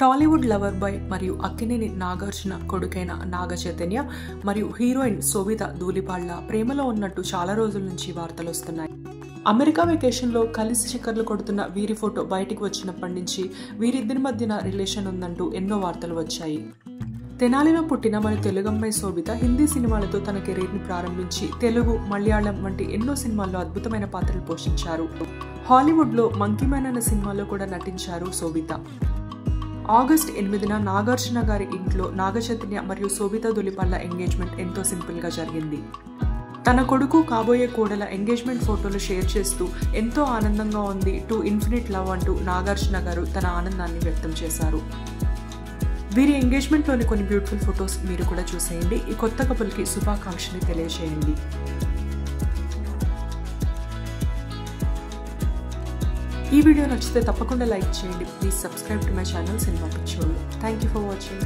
Tollywood lover boy మరియు అక్కినేని నాగార్జున కొడుకైన నాగ చైతన్య మరియు హీరోయిన్ శోభిత ధూళిపాళ్ల ప్రేమలో ఉన్నట్టు చాలా రోజుల నుంచి వార్తలు వస్తున్నాయి. అమెరికా వెకేషన్లో కలిసి చక్కర్లు కొడుతున్న వీరి ఫోటో బయటికి వచ్చినప్పటి నుంచి వీరిద్దరి మధ్యన రిలేషన్ ఉందంటూ ఎన్నో వార్తలు వచ్చాయి. తెనాలిలో పుట్టిన మన తెలుగమ్మాయి శోభిత హిందీ సినిమాలతో తన కెరీర్ని ప్రారంభించి తెలుగు, మలయాళం వంటి ఎన్నో సినిమాల్లో అద్భుతమైన పాత్రలు పోషించారు. హాలీవుడ్లో మంకీ మ్యాన్ అనే సినిమాలో కూడా నటించారు శోభిత. ఆగస్టు 8న నాగార్జున గారి ఇంట్లో నాగ చైతన్య మరియు శోభిత ధూళిపాళ్ల ఎంగేజ్మెంట్ ఎంతో సింపుల్గా జరిగింది. తన కొడుకు కాబోయే కోడల ఎంగేజ్మెంట్ ఫోటోలు షేర్ చేస్తూ ఎంతో ఆనందంగా ఉంది టు ఇన్ఫినిట్ లవ్ అంటూ నాగార్జున గారు తన ఆనందాన్ని వ్యక్తం చేశారు. వీరి ఎంగేజ్మెంట్లోని కొన్ని బ్యూటిఫుల్ ఫొటోస్ మీరు కూడా చూసేయండి. ఈ కొత్త కపుల్కి శుభాకాంక్షలు తెలియజేయండి. ఈ వీడియో నచ్చితే తప్పకుండా లైక్ చేయండి. Please subscribe to my channel cinema పిచ్చోళ్ళు. Thank you for watching.